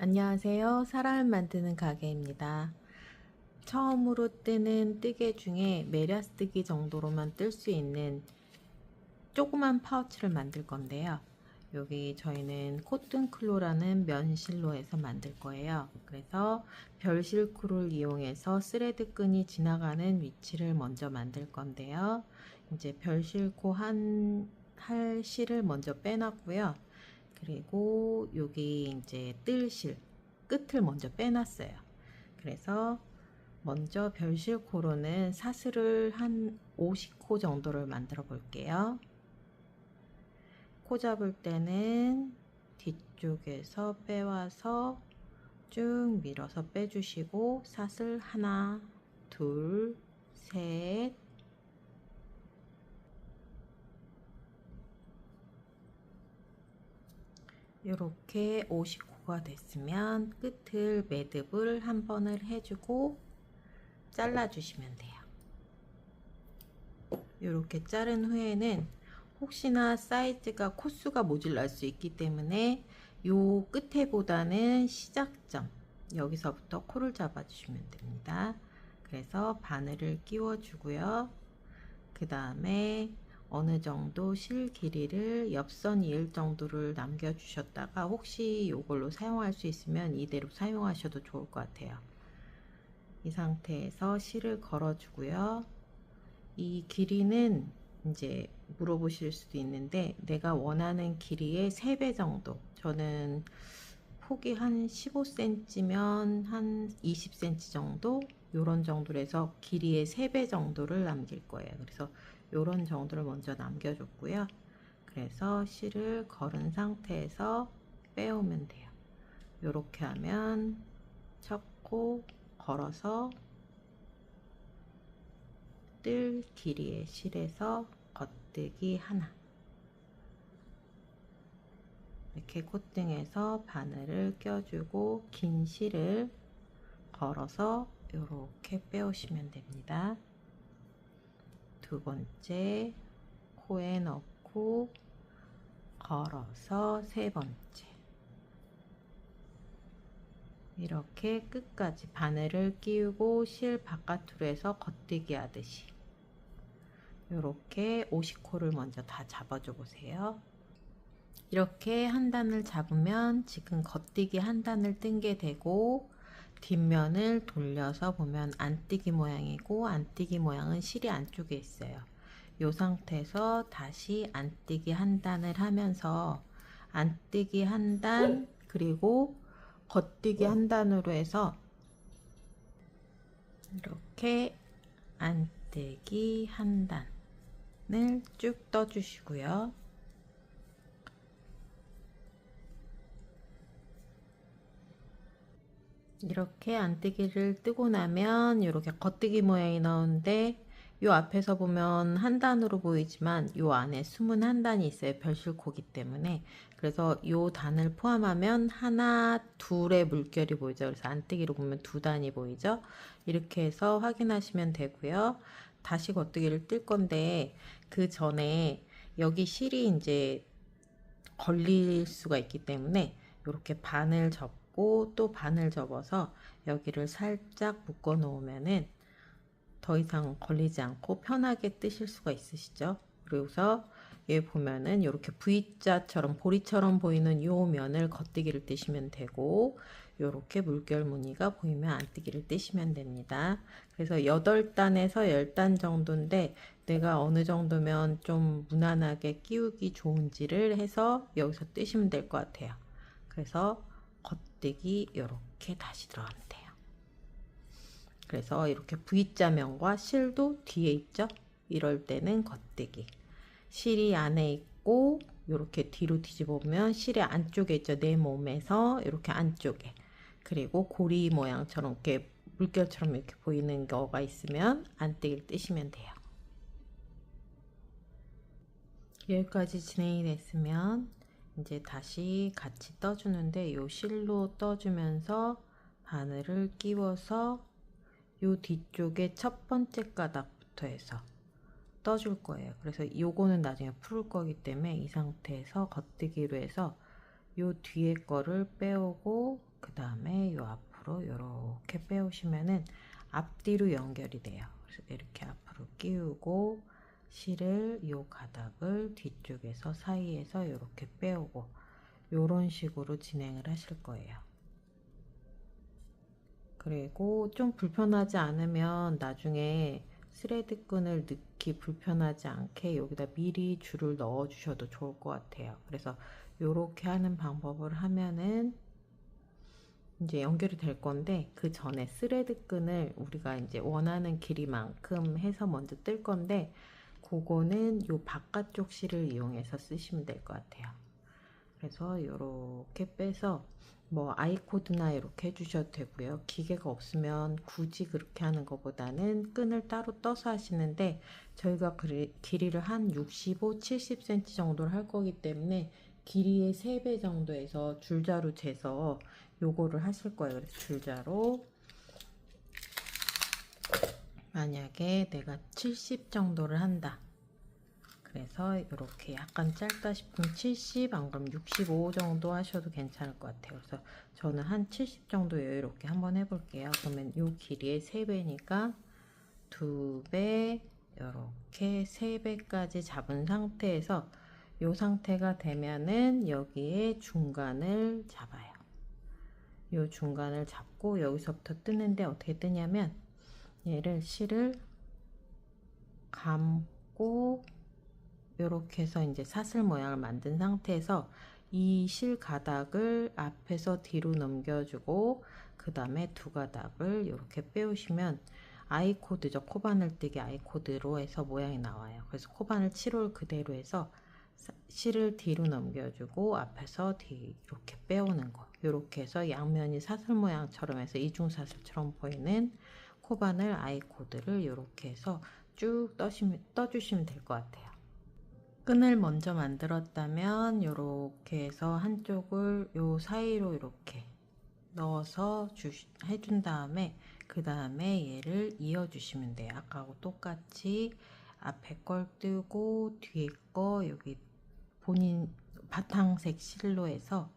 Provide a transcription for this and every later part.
안녕하세요. 사람을 만드는 가게입니다. 처음으로 뜨는 뜨개 중에 메리아스뜨기 정도로만 뜰 수 있는 조그만 파우치를 만들 건데요. 여기 저희는 코튼클로라는 면실로 해서 만들 거예요. 그래서 별실크를 이용해서 스레드 끈이 지나가는 위치를 먼저 만들 건데요. 이제 별실코 할 실을 먼저 빼놨고요. 그리고 여기 이제 뜰 실 끝을 먼저 빼놨어요. 그래서 먼저 별실코로는 사슬을 한 50코 정도를 만들어 볼게요. 코 잡을 때는 뒤쪽에서 빼와서 쭉 밀어서 빼주시고 사슬 하나, 둘, 셋, 이렇게 50코가 됐으면 끝을 매듭을 한 번을 해주고 잘라주시면 돼요. 이렇게 자른 후에는 혹시나 사이즈가 코수가 모자랄 수 있기 때문에 요 끝에보다는 시작점 여기서부터 코를 잡아주시면 됩니다. 그래서 바늘을 끼워 주고요. 그 다음에 어느 정도 실 길이를 옆선 이을 정도를 남겨 주셨다가 혹시 이걸로 사용할 수 있으면 이대로 사용하셔도 좋을 것 같아요. 이 상태에서 실을 걸어 주고요. 이 길이는 이제 물어보실 수도 있는데 내가 원하는 길이의 3배 정도, 저는 폭이 한 15cm면 한 20cm 정도, 요런 정도로 해서 길이의 3배 정도를 남길 거예요. 그래서 요런 정도를 먼저 남겨줬고요. 그래서 실을 걸은 상태에서 빼오면 돼요. 요렇게 하면 첫 코 걸어서 뜰 길이의 실에서 겉뜨기 하나, 이렇게 콧등에서 바늘을 껴주고 긴 실을 걸어서 이렇게 빼오시면 됩니다. 두 번째 코에 넣고 걸어서 세 번째, 이렇게 끝까지 바늘을 끼우고 실 바깥으로 해서 겉뜨기 하듯이 이렇게 50코를 먼저 다 잡아줘 보세요. 이렇게 한 단을 잡으면 지금 겉뜨기 한 단을 뜬 게 되고, 뒷면을 돌려서 보면 안뜨기 모양이고, 안뜨기 모양은 실이 안쪽에 있어요. 이 상태에서 다시 안뜨기 한 단을 하면서 안뜨기 한 단, 그리고 겉뜨기 한 단으로 해서 이렇게 안뜨기 한 단을 쭉 떠주시고요. 이렇게 안뜨기를 뜨고 나면 이렇게 겉뜨기 모양이 나오는데, 요 앞에서 보면 한 단으로 보이지만 요 안에 숨은 한 단이 있어요. 별실코기 때문에. 그래서 요 단을 포함하면 하나, 둘의 물결이 보이죠. 그래서 안뜨기로 보면 두 단이 보이죠. 이렇게 해서 확인하시면 되고요. 다시 겉뜨기를 뜰 건데, 그 전에 여기 실이 이제 걸릴 수가 있기 때문에 이렇게 반을 접고 또 반을 접어서 여기를 살짝 묶어 놓으면은 더 이상 걸리지 않고 편하게 뜨실 수가 있으시죠. 그래서 여기 보면은 이렇게 V자처럼 보리처럼 보이는 요 면을 겉뜨기를 뜨시면 되고, 이렇게 물결 무늬가 보이면 안뜨기를 뜨시면 됩니다. 그래서 8단에서 10단 정도인데 내가 어느 정도면 좀 무난하게 끼우기 좋은지를 해서 여기서 뜨시면 될 것 같아요. 그래서 겉뜨기 이렇게 다시 들어가면 돼요. 그래서 이렇게 V자면과 실도 뒤에 있죠. 이럴 때는 겉뜨기, 실이 안에 있고 이렇게 뒤로 뒤집어 보면 실의 안쪽에 있죠. 내 몸에서 이렇게 안쪽에, 그리고 고리 모양처럼 이렇게 물결처럼 이렇게 보이는 거가 있으면 안뜨기를 뜨시면 돼요. 여기까지 진행이 됐으면 이제 다시 같이 떠주는데, 요 실로 떠주면서 바늘을 끼워서 요 뒤쪽에 첫 번째 가닥부터 해서 떠줄 거예요. 그래서 요거는 나중에 풀 거기 때문에 이 상태에서 겉뜨기로 해서 요 뒤에 거를 빼오고 그 빼오시면은 앞뒤로 연결이 돼요. 그래서 이렇게 앞으로 끼우고 실을 요 가닥을 뒤쪽에서 사이에서 이렇게 빼오고 요런 식으로 진행을 하실 거예요. 그리고 좀 불편하지 않으면 나중에 스레드 끈을 넣기 불편하지 않게 여기다 미리 줄을 넣어 주셔도 좋을 것 같아요. 그래서 요렇게 하는 방법을 하면은 이제 연결이 될 건데, 그 전에 스레드 끈을 우리가 이제 원하는 길이만큼 해서 먼저 뜰 건데, 그거는 요 바깥쪽 실을 이용해서 쓰시면 될 것 같아요. 그래서 이렇게 빼서 뭐 아이코드나 이렇게 해주셔도 되고요. 기계가 없으면 굳이 그렇게 하는 것보다는 끈을 따로 떠서 하시는데, 저희가 길이를 한 65, 70cm 정도를 할 거기 때문에 길이의 3배 정도에서 줄자로 재서 요거를 하실 거예요. 그래서 줄자로 만약에 내가 70 정도를 한다. 그래서 이렇게 약간 짧다 싶으면 70, 안 그러면 65 정도 하셔도 괜찮을 것 같아요. 그래서 저는 한 70 정도 이렇게 한번 해볼게요. 그러면 요 길이의 3배니까 2배, 이렇게 3배까지 잡은 상태에서 요 상태가 되면은 여기에 중간을 잡아요. 요 중간을 잡고 여기서부터 뜨는데 어떻게 뜨냐면 얘를 실을 감고 이렇게 해서 이제 사슬 모양을 만든 상태에서 이 실 가닥을 앞에서 뒤로 넘겨주고 그 다음에 두 가닥을 이렇게 빼오시면 아이코드죠. 코바늘 뜨기 아이코드로 해서 모양이 나와요. 그래서 코바늘 7홀 그대로 해서 실을 뒤로 넘겨주고 앞에서 이렇게 빼오는 거, 이렇게 해서 양면이 사슬 모양처럼 해서 이중사슬처럼 보이는 코바늘 아이코드를 이렇게 해서 쭉 떠주시면 될 것 같아요. 끈을 먼저 만들었다면 이렇게 해서 한쪽을 요 사이로 이렇게 넣어서 해준 다음에 그 다음에 얘를 이어 주시면 돼요. 아까하고 똑같이 앞에 걸 뜨고 뒤에 거 여기 본인 바탕색 실로 해서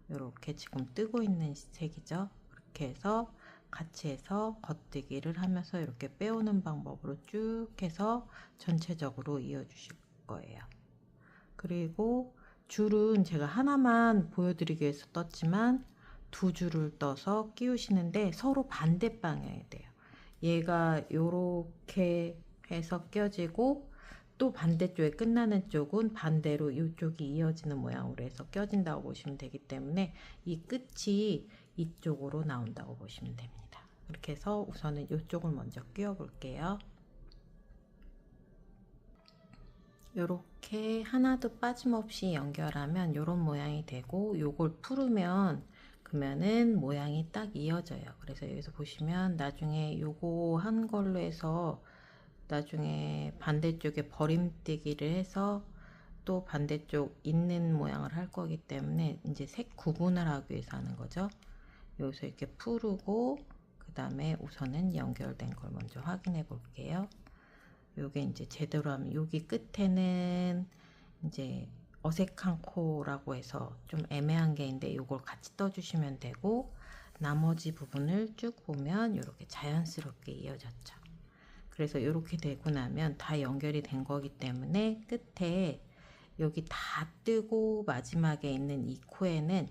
이렇게 지금 뜨고 있는 색이죠. 그렇게 해서 같이 해서 겉뜨기를 하면서 이렇게 빼오는 방법으로 쭉 해서 전체적으로 이어 주실 거예요. 그리고 줄은 제가 하나만 보여드리기 위해서 떴지만 두 줄을 떠서 끼우시는데 서로 반대 방향이 돼요. 얘가 요렇게 해서 껴지고 또 반대쪽에 끝나는 쪽은 반대로 이쪽이 이어지는 모양으로 해서 껴진다고 보시면 되기 때문에 이 끝이 이쪽으로 나온다고 보시면 됩니다. 이렇게 해서 우선은 이쪽을 먼저 끼워 볼게요. 요렇게 하나도 빠짐없이 연결하면 이런 모양이 되고, 요걸 풀으면 그러면은 모양이 딱 이어져요. 그래서 여기서 보시면 나중에 요거 한 걸로 해서 나중에 반대쪽에 버림뜨기를 해서 또 반대쪽 있는 모양을 할 거기 때문에 이제 색 구분을 하기 위해서 하는 거죠. 여기서 이렇게 풀고 그 다음에 우선은 연결된 걸 먼저 확인해 볼게요. 요게 이제 제대로 하면 여기 끝에는 이제 어색한 코라고 해서 좀 애매한 게 있는데 요걸 같이 떠주시면 되고, 나머지 부분을 쭉 보면 이렇게 자연스럽게 이어졌죠. 그래서 이렇게 되고 나면 다 연결이 된 거기 때문에 끝에 여기 다 뜨고 마지막에 있는 이 코에는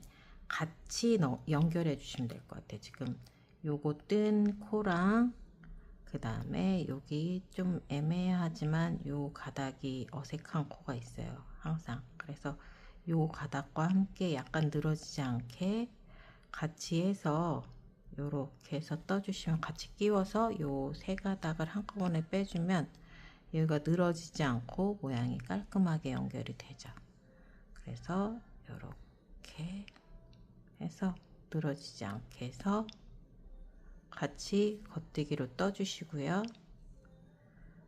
같이 연결해 주시면 될 것 같아요. 지금 요거 뜬 코랑 그 다음에 여기 좀 애매하지만 요 가닥이 어색한 코가 있어요. 항상. 그래서 요 가닥과 함께 약간 늘어지지 않게 같이 해서 요렇게 해서 떠주시면, 같이 끼워서 요 세 가닥을 한꺼번에 빼주면 여기가 늘어지지 않고 모양이 깔끔하게 연결이 되죠. 그래서 요렇게 해서 늘어지지 않게 해서 같이 겉뜨기로 떠주시고요.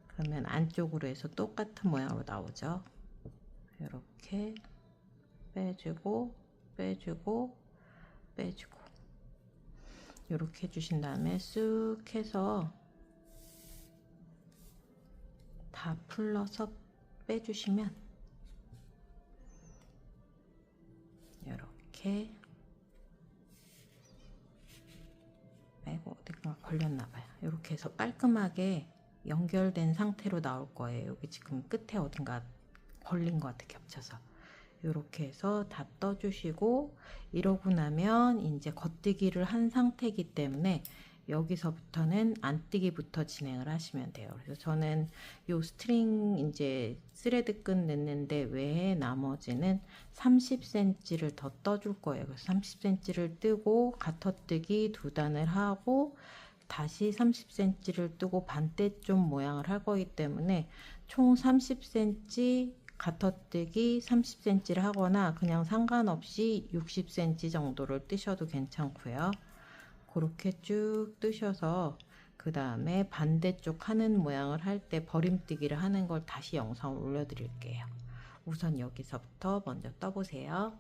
그러면 안쪽으로 해서 똑같은 모양으로 나오죠. 이렇게 빼주고 빼주고 빼주고 이렇게 해주신 다음에 쑥 해서 다 풀러서 빼주시면 이렇게 빼고 걸렸나 봐요. 이렇게 해서 깔끔하게 연결된 상태로 나올 거예요. 여기 지금 끝에 어딘가 걸린 것 같아, 겹쳐서. 이렇게 해서 다 떠주시고, 이러고 나면 이제 겉뜨기를 한 상태이기 때문에 여기서부터는 안뜨기부터 진행을 하시면 돼요. 그래서 저는 요 스트링 이제 스레드 끈 넣는데 외에 나머지는 30cm를 더 떠줄 거예요. 그래서 30cm를 뜨고 가터뜨기 2단을 하고 다시 30cm를 뜨고 반대쪽 모양을 할 거기 때문에 총 30cm 가터뜨기 30cm를 하거나 그냥 상관없이 60cm 정도를 뜨셔도 괜찮고요. 그렇게 쭉 뜨셔서 그 다음에 반대쪽 하는 모양을 할 때 버림뜨기를 하는 걸 다시 영상을 올려드릴게요. 우선 여기서부터 먼저 떠보세요.